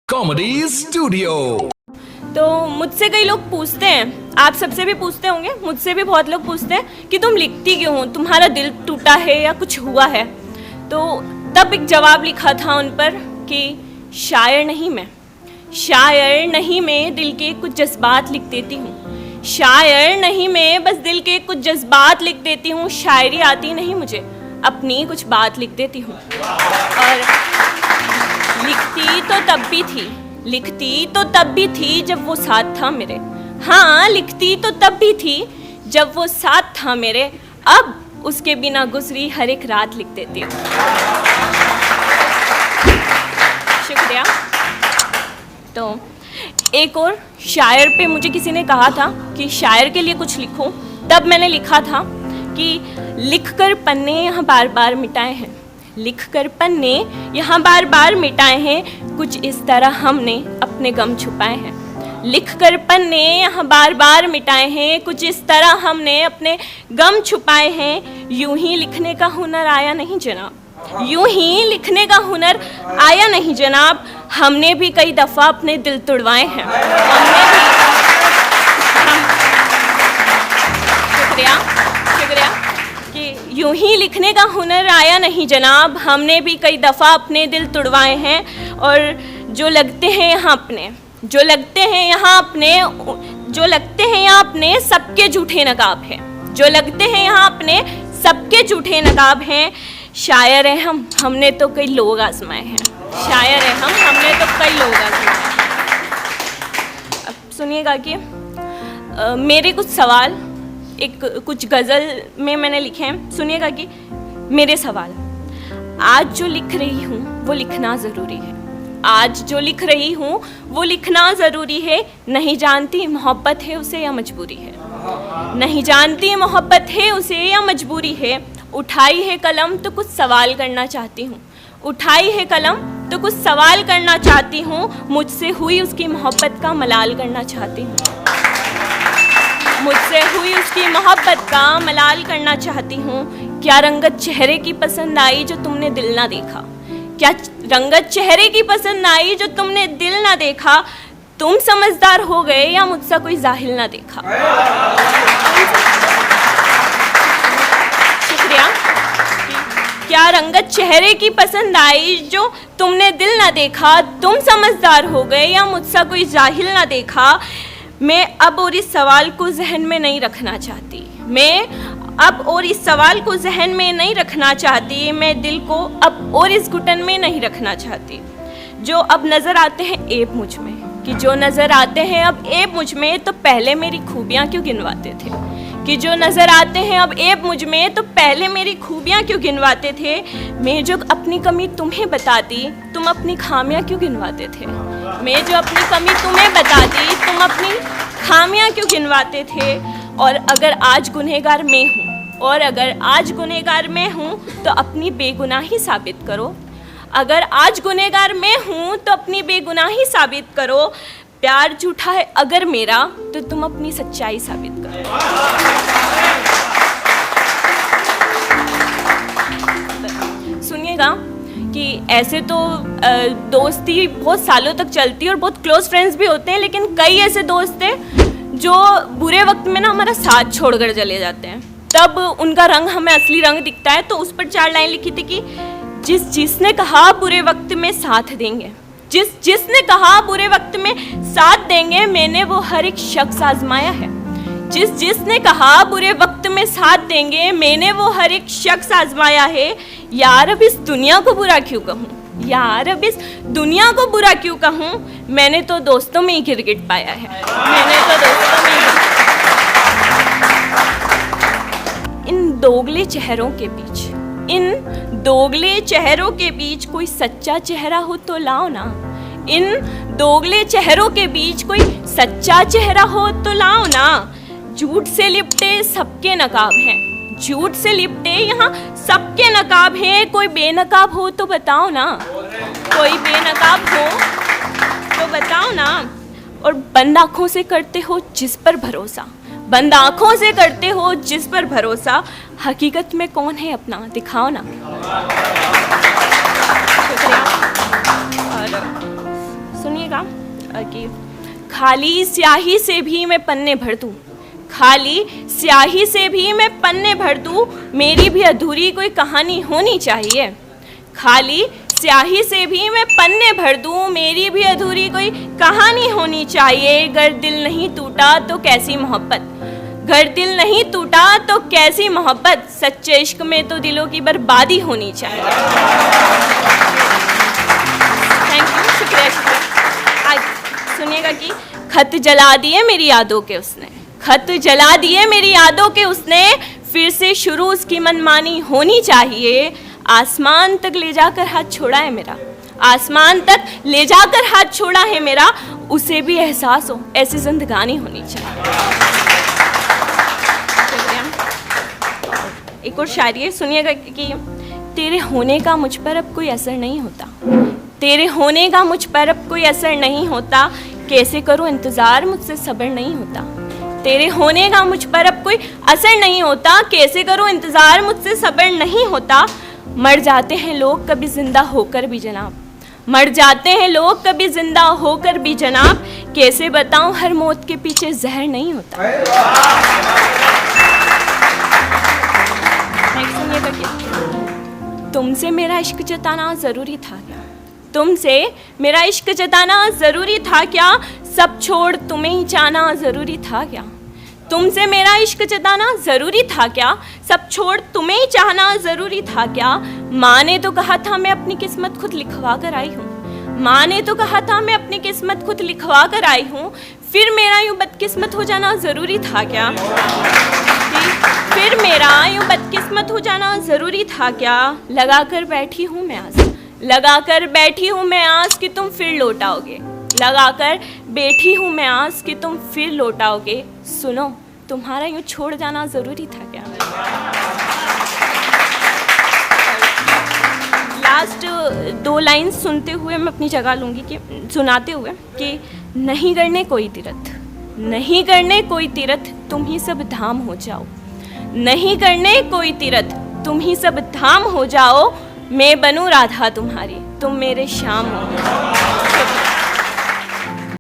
Comedy studio. तो मुझसे कई लोग पूछते हैं, आप सबसे भी पूछते होंगे, मुझसे भी बहुत लोग पूछते हैं कि तुम लिखती क्यों हो, तुम्हारा दिल टूटा है या कुछ हुआ है। तो तब एक जवाब लिखा था उन पर कि शायर नहीं मैं दिल के कुछ जज्बात लिख देती हूँ। शायर नहीं मैं, बस दिल के कुछ जज्बात लिख देती हूँ। शायरी आती नहीं मुझे, अपनी कुछ बात लिख देती हूँ। और लिखती तो तब भी थी जब वो साथ था मेरे। हाँ, लिखती तो तब भी थी जब वो साथ था मेरे। अब उसके बिना गुजरी हर एक रात लिख देती हूँ। शुक्रिया। तो एक और शायर पे मुझे किसी ने कहा था कि शायर के लिए कुछ लिखो, तब मैंने लिखा था कि लिखकर पन्ने यहाँ बार बार मिटाए हैं, लिखकर पन्ने यहाँ बार बार मिटाए हैं, कुछ इस तरह हमने अपने गम छुपाए हैं। लिखकर पन्ने यहाँ बार बार मिटाए हैं, कुछ इस तरह हमने अपने गम छुपाए हैं। यूं ही लिखने का हुनर आया नहीं जनाब, यूं ही लिखने का हुनर आया नहीं जनाब। हमने भी कई दफ़ा अपने दिल तोड़वाए हैं। शुक्रिया कि यूं ही लिखने का हुनर आया नहीं जनाब। हमने भी कई दफ़ा अपने दिल तोड़वाए हैं। और जो लगते हैं यहाँ अपने सबके झूठे नकाब हैं, जो लगते हैं यहाँ अपने सबके झूठे नकाब हैं। शायर हैं हमने तो कई लोग आजमाए हैं। शायर हैं हमने तो कई लोग आजमाए हैं। अब सुनिएगा कि मेरे कुछ सवाल कुछ गज़ल में मैंने लिखे हैं। सुनिएगा कि मेरे सवाल। आज जो लिख रही हूँ वो लिखना ज़रूरी है, आज जो लिख रही हूँ वो लिखना ज़रूरी है। नहीं जानती मोहब्बत है उसे या मजबूरी है, नहीं जानती मोहब्बत है उसे या मजबूरी है। उठाई है कलम तो कुछ सवाल करना चाहती हूँ, उठाई है कलम तो कुछ सवाल करना चाहती हूँ। मुझसे हुई उसकी मोहब्बत का मलाल करना चाहती हूँ, मुझसे हुई उसकी मोहब्बत का मलाल करना चाहती हूँ। क्या रंगत चेहरे की पसंद आई जो तुमने दिल ना देखा, क्या रंगत चेहरे की पसंद आई जो तुमने दिल ना देखा। तुम समझदार हो गए या मुझसे कोई जाहिल ना देखा। शुक्रिया। क्या रंगत चेहरे की पसंद आई जो तुमने दिल ना देखा। तुम समझदार हो गए या मुझसे कोई जाहिल ना देखा। मैं अब और इस सवाल को जहन में नहीं रखना चाहती, मैं दिल को अब और इस घुटन में नहीं रखना चाहती। जो अब नज़र आते हैं ऐब मुझ में, कि जो नज़र आते हैं अब ऐब मुझ में, तो पहले मेरी खूबियाँ क्यों गिनवाते थे। कि जो नज़र आते हैं अब ऐब मुझ में, तो पहले मेरी खूबियाँ क्यों गिनवाते थे। मैं जो अपनी कमी तुम्हें बताती, तुम अपनी खामियाँ क्यों गिनवाते थे। मैं जो अपनी कमी तुम्हें बताती, तुम अपनी खामियाँ क्यों गिनवाते थे। और अगर आज गुनहगार मैं हूँ तो अपनी बेगुनाही साबित करो। अगर आज गुनहगार मैं हूँ तो अपनी बेगुनाही साबित करो। प्यार झूठा है अगर मेरा तो तुम अपनी सच्चाई साबित करो। सुनिएगा कि ऐसे तो दोस्ती बहुत सालों तक चलती है और बहुत क्लोज फ्रेंड्स भी होते हैं, लेकिन कई ऐसे दोस्त हैं जो बुरे वक्त में ना हमारा साथ छोड़कर चले जाते हैं, तब उनका रंग हमें असली रंग दिखता है। तो उस पर 4 लाइन लिखी थी कि जिसने कहा बुरे वक्त में साथ देंगे, जिसने कहा बुरे वक्त में साथ देंगे, मैंने वो हर एक शख्स आजमाया है। जिसने कहा बुरे वक्त में साथ देंगे, मैंने वो हर एक शख्स आजमाया है। यार अब इस दुनिया को बुरा क्यों कहूँ, मैंने तो दोस्तों में ही गिरगिट पाया है, इन दोगले चेहरों के बीच कोई सच्चा चेहरा हो तो लाओ ना। इन दोगले चेहरों के बीच कोई सच्चा चेहरा हो तो लाओ ना। झूठ से लिपटे सबके नकाब हैं, झूठ से लिपटे यहाँ सबके नकाब हैं। कोई बेनकाब हो तो बताओ ना, कोई बेनकाब हो तो बताओ ना। और बंद आँखों से करते हो जिस पर भरोसा, हकीकत में कौन है अपना दिखाओ ना। शुक्रिया। और सुनिएगा कि खाली स्याही से भी मैं पन्ने भर दूँ, खाली स्याही से भी मैं पन्ने भर दूँ, मेरी भी अधूरी कोई कहानी होनी चाहिए। खाली स्याही से भी मैं पन्ने भर दूँ, मेरी भी अधूरी कोई कहानी होनी चाहिए। गर दिल नहीं टूटा तो कैसी मोहब्बत, घर दिल नहीं टूटा तो कैसी मोहब्बत, सच्चे इश्क में तो दिलों की बर्बादी होनी चाहिए। थैंक यू, शुक्रिया शुक्रिया। आज सुनिएगा कि खत जला दिए मेरी यादों के उसने, खत जला दिए मेरी यादों के उसने, फिर से शुरू उसकी मनमानी होनी चाहिए। आसमान तक ले जाकर हाथ छोड़ा है मेरा, आसमान तक ले जाकर हाथ छोड़ा है मेरा, उसे भी एहसास हो ऐसी जिंदगानी होनी चाहिए। एक और शायरी है, सुनिएगा कि तेरे होने का मुझ पर अब कोई असर नहीं होता, तेरे होने का मुझ पर अब कोई असर नहीं होता, कैसे करूं इंतज़ार मुझसे सब्र नहीं होता। तेरे होने का मुझ पर अब कोई असर नहीं होता, कैसे करूं इंतज़ार मुझसे सब्र नहीं होता। मर जाते हैं लोग कभी जिंदा होकर भी जनाब, मर जाते हैं लोग कभी जिंदा होकर भी जनाब, कैसे बताऊं हर मौत के पीछे जहर नहीं होता। तुमसे मेरा इश्क जताना ज़रूरी था क्या, तुमसे मेरा इश्क जताना ज़रूरी था क्या, सब छोड़ तुम्हें ही चाहना ज़रूरी था क्या। तुमसे मेरा इश्क जताना ज़रूरी था क्या, सब छोड़ तुम्हें ही चाहना ज़रूरी था क्या। माँ ने तो कहा था मैं अपनी किस्मत खुद लिखवा कर आई हूँ, माँ ने तो कहा था मैं अपनी किस्मत खुद लिखवा कर आई हूँ, फिर मेरा यूँ बदकिस्मत हो जाना ज़रूरी था क्या, फिर मेरा यूँ बदकिस्मत हो जाना ज़रूरी था क्या। लगा कर बैठी हूँ मैं आस, लगा कर बैठी हूँ मैं आस कि तुम फिर लौट आओगे, लगा कर बैठी हूँ मैं आस कि तुम फिर लौट आओगे। सुनो तुम्हारा यूँ छोड़ जाना ज़रूरी था क्या। लास्ट 2 लाइन सुनते हुए मैं अपनी जगह लूँगी कि सुनाते हुए कि नहीं करने कोई तीरथ, नहीं करने कोई तीरथ, तुम ही सब धाम हो जाओ, नहीं करने कोई तीरथ, तुम ही सब धाम हो जाओ। मैं बनूं राधा तुम्हारी, तुम मेरे श्याम हो।